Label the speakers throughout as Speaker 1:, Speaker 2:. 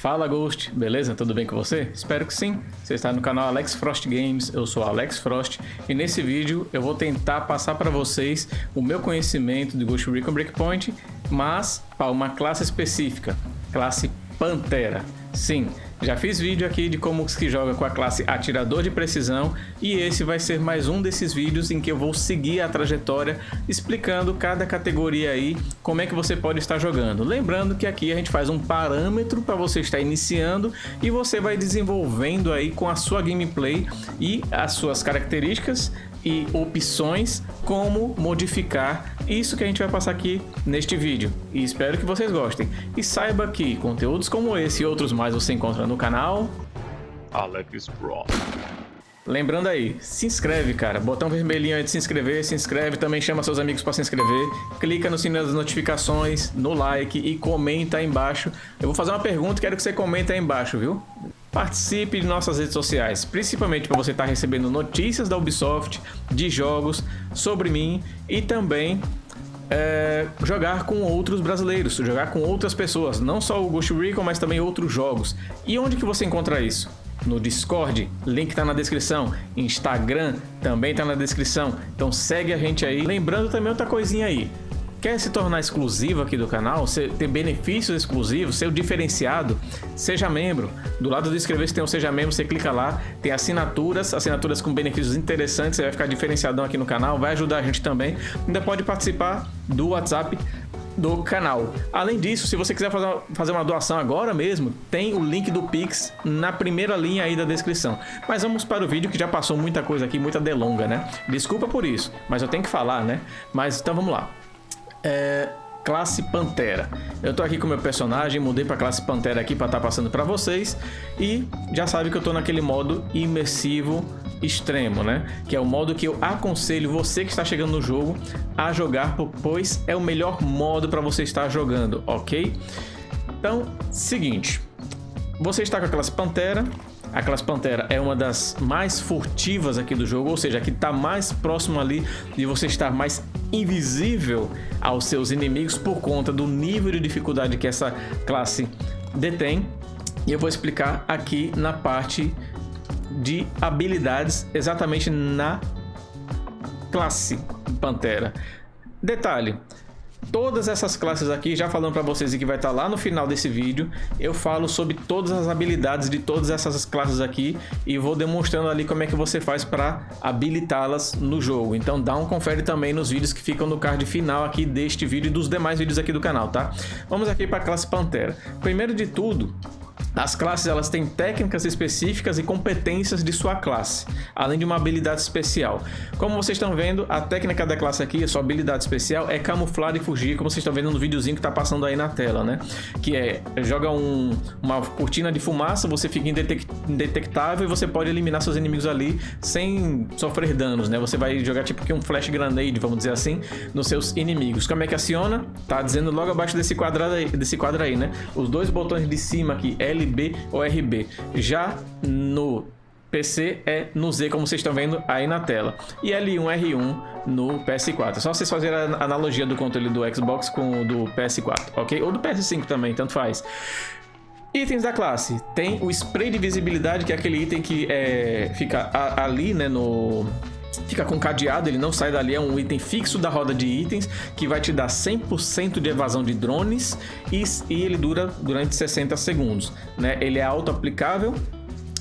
Speaker 1: Fala Ghost, beleza? Tudo bem com você? Espero que sim. Você está no canal Alex Frost Games, eu sou Alex Frost e nesse vídeo eu vou tentar passar para vocês o meu conhecimento de Ghost Recon Breakpoint, mas para uma classe específica, classe Pantera. Sim, já fiz vídeo aqui de como se joga com a classe Atirador de Precisão e esse vai ser mais um desses vídeos em que eu vou seguir a trajetória explicando cada categoria aí, como é que você pode estar jogando. Lembrando que aqui a gente faz um parâmetro para você estar iniciando e você vai desenvolvendo aí com a sua gameplay e as suas características e opções como modificar isso que a gente vai passar aqui neste vídeo. E espero que vocês gostem. E saiba que conteúdos como esse e outros mais você encontra no canal
Speaker 2: Alex Frost.
Speaker 1: Lembrando aí, se inscreve, cara, botão vermelhinho aí de se inscreve, também chama seus amigos para se inscrever, clica no sininho das notificações, no like e comenta aí embaixo. Eu vou fazer uma pergunta e quero que você comente aí embaixo, viu? Participe de nossas redes sociais, principalmente para você estar recebendo notícias da Ubisoft, de jogos, sobre mim e também jogar com outros brasileiros, jogar com outras pessoas, não só o Ghost Recon, mas também outros jogos. E onde que você encontra isso? No Discord, link tá na descrição, Instagram também tá na descrição, então segue a gente aí. Lembrando também outra coisinha aí, quer se tornar exclusivo aqui do canal, ter benefícios exclusivos, ser o diferenciado, seja membro. Do lado do inscrever-se tem o Seja Membro, você clica lá, tem assinaturas com benefícios interessantes, você vai ficar diferenciadão aqui no canal, vai ajudar a gente também. Ainda pode participar do WhatsApp do canal. Além disso, se você quiser fazer uma doação agora mesmo, tem o link do Pix na primeira linha aí da descrição. Mas vamos para o vídeo que já passou muita coisa aqui, muita delonga, né? Desculpa por isso, mas eu tenho que falar, né? Mas então vamos lá. Classe Pantera. Eu tô aqui com o meu personagem, mudei para classe Pantera aqui para estar passando para vocês e já sabe que eu tô naquele modo imersivo extremo, né? Que é o modo que eu aconselho você que está chegando no jogo a jogar, pois é o melhor modo para você estar jogando, ok? Então, seguinte, você está com a classe Pantera. A classe Pantera é uma das mais furtivas aqui do jogo, ou seja, que está mais próximo ali de você estar mais invisível aos seus inimigos por conta do nível de dificuldade que essa classe detém. E eu vou explicar aqui na parte de habilidades, exatamente na classe Pantera. Detalhe, todas essas classes aqui, já falando para vocês e que vai estar lá no final desse vídeo, eu falo sobre todas as habilidades de todas essas classes aqui e vou demonstrando ali como é que você faz para habilitá-las no jogo. Então dá um confere também nos vídeos que ficam no card final aqui deste vídeo e dos demais vídeos aqui do canal, tá? Vamos aqui para a classe Pantera. Primeiro de tudo, as classes elas têm técnicas específicas e competências de sua classe, além de uma habilidade especial. Como vocês estão vendo, a técnica da classe aqui, a sua habilidade especial é camuflar e fugir, como vocês estão vendo no videozinho que está passando aí na tela, né? Que joga uma cortina de fumaça, você fica indetectável e você pode eliminar seus inimigos ali sem sofrer danos, né? Você vai jogar tipo que um flash grenade, vamos dizer assim, nos seus inimigos. Como é que aciona? Tá dizendo logo abaixo desse quadro aí, né? Os dois botões de cima aqui, LB ou RB. Já no PC é no Z, como vocês estão vendo aí na tela. E L1, R1 no PS4. É só vocês fazerem a analogia do controle do Xbox com o do PS4, ok? Ou do PS5 também, tanto faz. Itens da classe. Tem o spray de visibilidade, que é aquele item que fica ali, né, fica com cadeado, ele não sai dali, é um item fixo da roda de itens que vai te dar 100% de evasão de drones e ele dura durante 60 segundos, né? Ele é auto-aplicável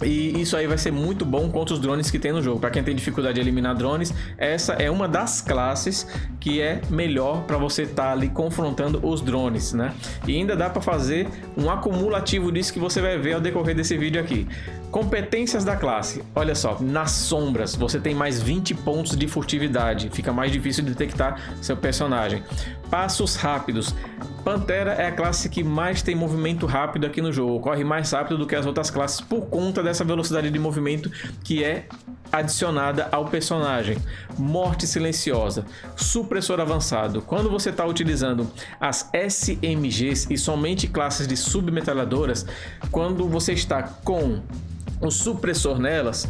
Speaker 1: e isso aí vai ser muito bom contra os drones que tem no jogo. Para quem tem dificuldade de eliminar drones, essa é uma das classes que é melhor para você estar ali confrontando os drones, né? E ainda dá para fazer um acumulativo disso que você vai ver ao decorrer desse vídeo aqui. Competências da classe. Olha só, nas sombras você tem mais 20 pontos de furtividade, fica mais difícil de detectar seu personagem. Passos rápidos. Pantera é a classe que mais tem movimento rápido aqui no jogo, corre mais rápido do que as outras classes por conta dessa velocidade de movimento que é adicionada ao personagem. Morte silenciosa, supressor avançado. Quando você está utilizando as SMGs e somente classes de submetralhadoras, quando você está com o supressor nelas,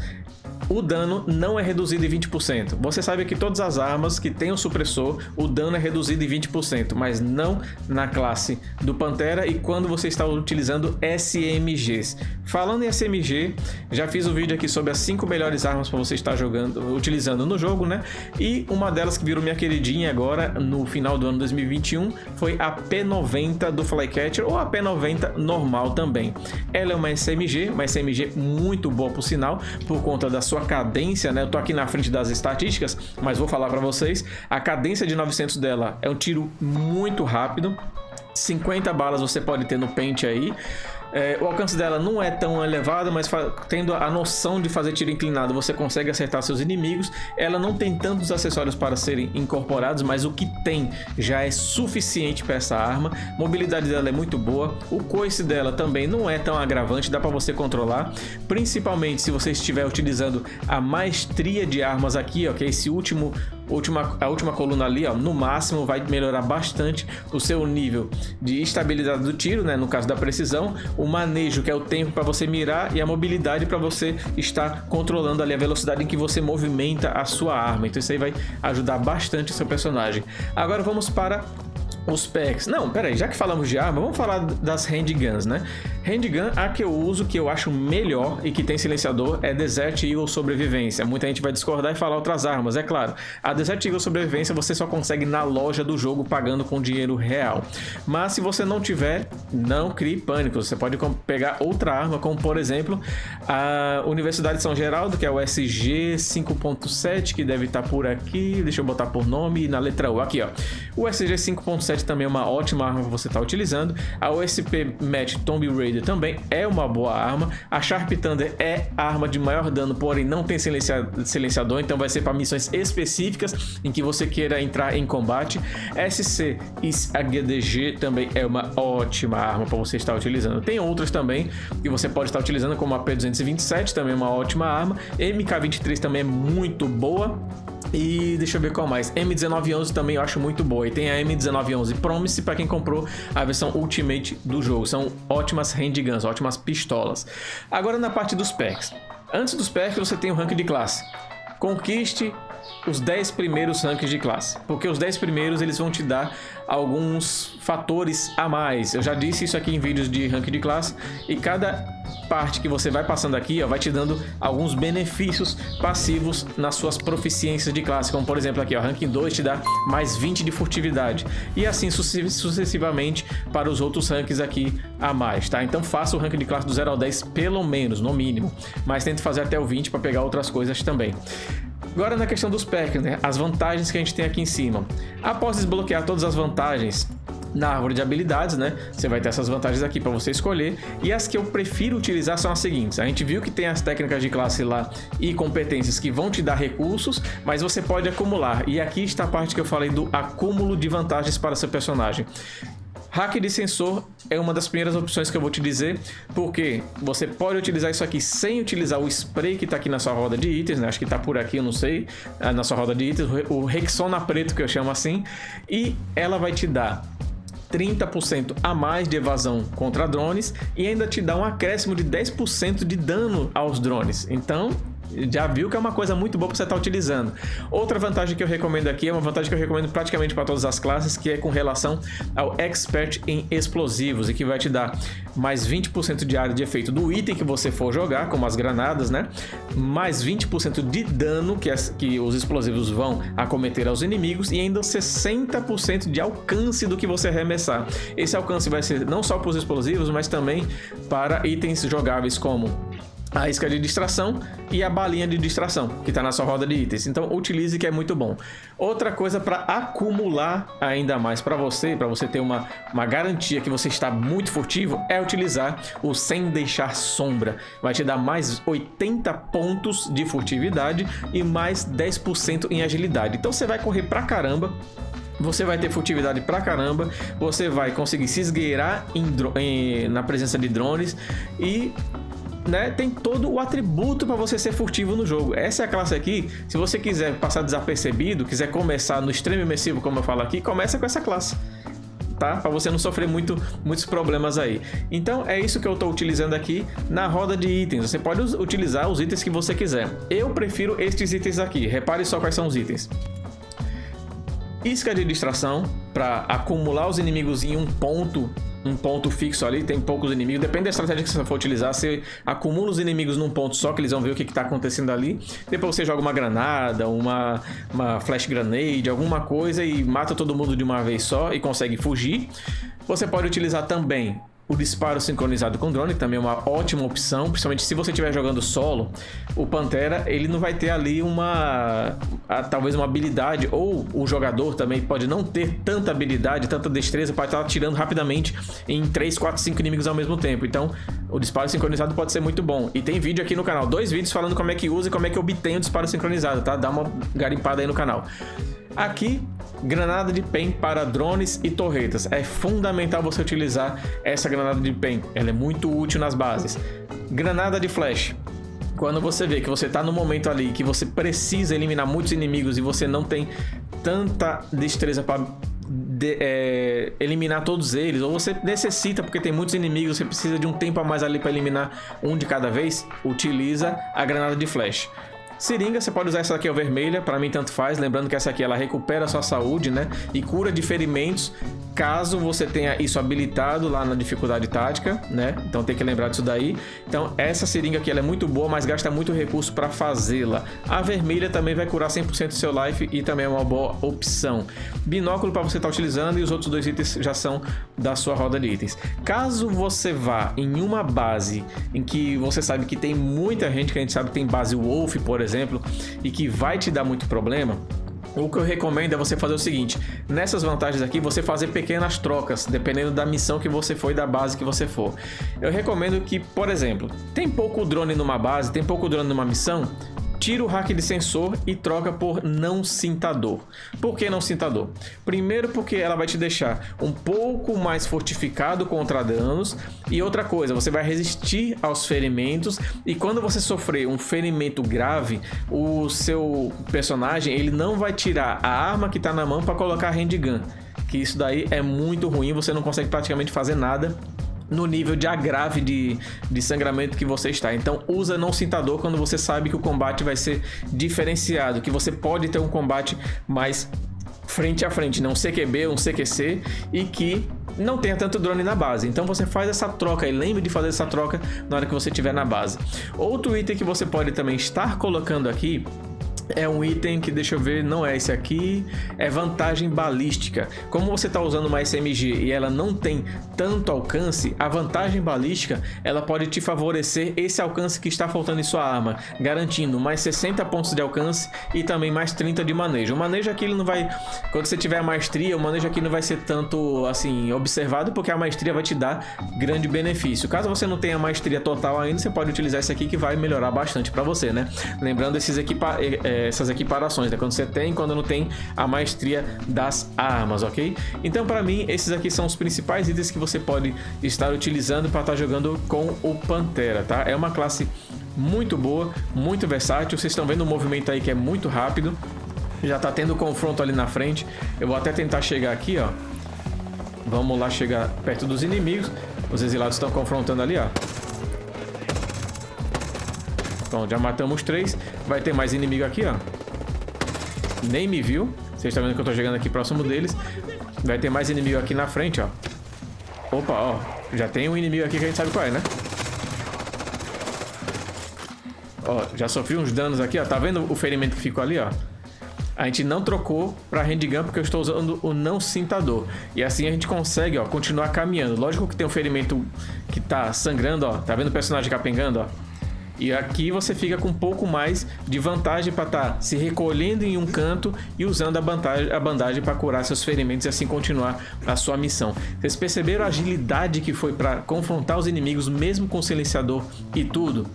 Speaker 1: o dano não é reduzido em 20%. Você sabe que todas as armas que tem o supressor, o dano é reduzido em 20%, mas não na classe do Pantera e quando você está utilizando SMGs. Falando em SMG, já fiz um vídeo aqui sobre as 5 melhores armas para você estar utilizando no jogo, né? E uma delas que virou minha queridinha agora no final do ano 2021 foi a P90 do Flycatcher ou a P90 normal também. Ela é uma SMG muito boa por sinal, por conta da sua cadência, né? Eu tô aqui na frente das estatísticas, mas vou falar para vocês. A cadência de 900 dela é um tiro muito rápido. 50 balas você pode ter no pente aí. O alcance dela não é tão elevado, mas tendo a noção de fazer tiro inclinado, você consegue acertar seus inimigos. Ela não tem tantos acessórios para serem incorporados, mas o que tem já é suficiente para essa arma. A mobilidade dela é muito boa. O coice dela também não é tão agravante, dá para você controlar. Principalmente se você estiver utilizando a maestria de armas aqui, ó, que é esse a última coluna ali, ó, no máximo vai melhorar bastante o seu nível de estabilidade do tiro, né, no caso da precisão, o manejo, que é o tempo para você mirar, e a mobilidade para você estar controlando ali a velocidade em que você movimenta a sua arma. Então isso aí vai ajudar bastante o seu personagem. Agora vamos para os packs. Não, peraí, já que falamos de arma, vamos falar das handguns, né? Handgun, a que eu uso, que eu acho melhor e que tem silenciador, é Desert Eagle Sobrevivência. Muita gente vai discordar e falar outras armas, é claro. A Desert Eagle Sobrevivência você só consegue na loja do jogo pagando com dinheiro real. Mas se você não tiver, não crie pânico. Você pode pegar outra arma, como por exemplo a Universidade de São Geraldo, que é o SG 5.7, que deve estar por aqui. Deixa eu botar por nome na letra U. Aqui, ó. O SG 5.7 também é uma ótima arma que você está utilizando. A USP Match Tomb Raider também é uma boa arma. A Sharp Thunder é a arma de maior dano, porém não tem silenciador, então vai ser para missões específicas em que você queira entrar em combate. SC HDG também é uma ótima arma para você estar utilizando. Tem outras também que você pode estar utilizando, como a P227, também é uma ótima arma. MK23 também é muito boa. E deixa eu ver qual mais. M1911 também eu acho muito boa. E tem a M1911 Promise para quem comprou a versão Ultimate do jogo. São ótimas handguns, ótimas pistolas. Agora na parte dos packs. Antes dos packs você tem o rank de classe. Conquiste os 10 primeiros ranks de classe, porque os 10 primeiros eles vão te dar alguns fatores a mais. Eu já disse isso aqui em vídeos de rank de classe, e cada parte que você vai passando aqui, ó, vai te dando alguns benefícios passivos nas suas proficiências de classe, como por exemplo aqui, ó, ranking 2 te dá mais 20 de furtividade, e assim sucessivamente para os outros ranks aqui a mais, tá? Então faça o rank de classe do 0 ao 10 pelo menos, no mínimo, mas tente fazer até o 20 para pegar outras coisas também. Agora na questão dos packs, né? As vantagens que a gente tem aqui em cima. Após desbloquear todas as vantagens na árvore de habilidades, né? Você vai ter essas vantagens aqui para você escolher. E as que eu prefiro utilizar são as seguintes. A gente viu que tem as técnicas de classe lá e competências que vão te dar recursos, mas você pode acumular. E aqui está a parte que eu falei do acúmulo de vantagens para seu personagem. Hack de sensor é uma das primeiras opções que eu vou te dizer, porque você pode utilizar isso aqui sem utilizar o spray que está aqui na sua roda de itens, né? Acho que está por aqui, eu não sei, na sua roda de itens, o Rexona preto que eu chamo assim, e ela vai te dar 30% a mais de evasão contra drones e ainda te dá um acréscimo de 10% de dano aos drones. Então já viu que é uma coisa muito boa para você estar utilizando. Outra vantagem que eu recomendo aqui é uma vantagem que eu recomendo praticamente para todas as classes, que é com relação ao Expert em explosivos, e que vai te dar mais 20% de área de efeito do item que você for jogar, como as granadas, né? Mais 20% de dano que os explosivos vão acometer aos inimigos, e ainda 60% de alcance do que você arremessar. Esse alcance vai ser não só para os explosivos, mas também para itens jogáveis como a isca de distração e a balinha de distração, que está na sua roda de itens. Então utilize, que é muito bom. Outra coisa para acumular ainda mais para você ter uma garantia que você está muito furtivo, é utilizar o Sem Deixar Sombra. Vai te dar mais 80 pontos de furtividade e mais 10% em agilidade. Então você vai correr pra caramba, você vai ter furtividade pra caramba, você vai conseguir se esgueirar na presença de drones e né, tem todo o atributo para você ser furtivo no jogo. Essa é a classe aqui. Se você quiser passar desapercebido, quiser começar no extremo imersivo, como eu falo aqui, começa com essa classe. tá? Para você não sofrer muitos problemas aí. Então é isso que eu estou utilizando aqui na roda de itens. Você pode utilizar os itens que você quiser. Eu prefiro estes itens aqui. Repare só quais são os itens. Isca de distração, para acumular os inimigos em um ponto fixo ali, tem poucos inimigos, depende da estratégia que você for utilizar, você acumula os inimigos num ponto só, que eles vão ver o que está acontecendo ali, depois você joga uma granada, uma flash grenade, alguma coisa e mata todo mundo de uma vez só e consegue fugir. Você pode utilizar também o disparo sincronizado com drone, que também é uma ótima opção, principalmente se você estiver jogando solo. O Pantera, ele não vai ter ali talvez uma habilidade, ou o jogador também pode não ter tanta habilidade, tanta destreza para estar atirando rapidamente em 3, 4, 5 inimigos ao mesmo tempo. Então, o disparo sincronizado pode ser muito bom. E tem vídeo aqui no canal, 2 vídeos falando como é que usa e como é que obtém o disparo sincronizado, tá? Dá uma garimpada aí no canal. Aqui, granada de PEN para drones e torretas. É fundamental você utilizar essa granada de PEN. Ela é muito útil nas bases. Granada de flash. Quando você vê que você está no momento ali que você precisa eliminar muitos inimigos e você não tem tanta destreza para eliminar todos eles, ou você necessita porque tem muitos inimigos, você precisa de um tempo a mais ali para eliminar um de cada vez, utiliza a granada de flash. Seringa, você pode usar essa aqui, a vermelha, para mim tanto faz, lembrando que essa aqui ela recupera a sua saúde, né, e cura de ferimentos, caso você tenha isso habilitado lá na dificuldade tática, né, então tem que lembrar disso daí. Então essa seringa aqui ela é muito boa, mas gasta muito recurso para fazê-la. A vermelha também vai curar 100% do seu life e também é uma boa opção. Binóculo para você estar utilizando, e os outros 2 itens já são da sua roda de itens. Caso você vá em uma base em que você sabe que tem muita gente, que a gente sabe que tem base Wolf, por exemplo, e que vai te dar muito problema, o que eu recomendo é você fazer o seguinte: nessas vantagens aqui, você fazer pequenas trocas, dependendo da missão que você for e da base que você for. Eu recomendo que, por exemplo, tem pouco drone numa base, tem pouco drone numa missão, tira o hack de sensor e troca por não cintador. Por que não cintador? Primeiro porque ela vai te deixar um pouco mais fortificado contra danos, e outra coisa, você vai resistir aos ferimentos, e quando você sofrer um ferimento grave, o seu personagem ele não vai tirar a arma que está na mão para colocar a handgun, que isso daí é muito ruim, você não consegue praticamente fazer nada no nível de agrave de sangramento que você está. Então usa não cintador quando você sabe que o combate vai ser diferenciado, que você pode ter um combate mais frente a frente, não CQB, um CQC, e que não tenha tanto drone na base. Então você faz essa troca e lembre de fazer essa troca na hora que você estiver na base. Outro item que você pode também estar colocando aqui é um item que, deixa eu ver, não é esse aqui, é vantagem balística. Como você está usando uma SMG e ela não tem tanto alcance, a vantagem balística ela pode te favorecer esse alcance que está faltando em sua arma, garantindo mais 60 pontos de alcance e também mais 30 de manejo. O manejo aqui ele não vai, quando você tiver a maestria, o manejo aqui não vai ser tanto assim observado, porque a maestria vai te dar grande benefício. Caso você não tenha a maestria total ainda, você pode utilizar esse aqui que vai melhorar bastante para você, né? Lembrando essas equiparações, né? Quando você tem, quando não tem a maestria das armas, ok? Então, para mim, esses aqui são os principais itens que você pode estar utilizando para estar jogando com o Pantera, tá? É uma classe muito boa, muito versátil. Vocês estão vendo o movimento aí que é muito rápido. Já tá tendo confronto ali na frente. Eu vou até tentar chegar aqui, ó. Vamos lá chegar perto dos inimigos. Os exilados estão confrontando ali, ó. Bom, já matamos 3. Vai ter mais inimigo aqui, ó. Nem me viu. Vocês estão vendo que eu tô chegando aqui próximo deles. Vai ter mais inimigo aqui na frente, ó. Opa, ó. Já tem um inimigo aqui que a gente sabe qual é, né? Ó, já sofri uns danos aqui, ó. Tá vendo o ferimento que ficou ali, ó? A gente não trocou para handgun porque eu estou usando o não cintador. E assim a gente consegue, ó, continuar caminhando. Lógico que tem um ferimento que tá sangrando, ó. Tá vendo o personagem capengando, ó? E aqui você fica com um pouco mais de vantagem para estar se recolhendo em um canto e usando a bandagem para curar seus ferimentos e assim continuar a sua missão. Vocês perceberam a agilidade que foi para confrontar os inimigos mesmo com o silenciador e tudo?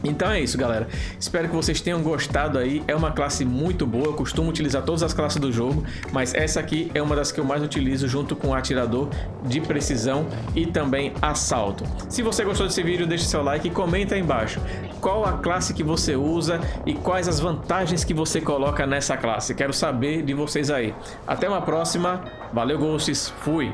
Speaker 1: Então é isso, galera. Espero que vocês tenham gostado aí. É uma classe muito boa. Eu costumo utilizar todas as classes do jogo, mas essa aqui é uma das que eu mais utilizo junto com o atirador de precisão e também assalto. Se você gostou desse vídeo, deixe seu like e comenta aí embaixo qual a classe que você usa e quais as vantagens que você coloca nessa classe. Quero saber de vocês aí. Até uma próxima. Valeu, Ghosts. Fui!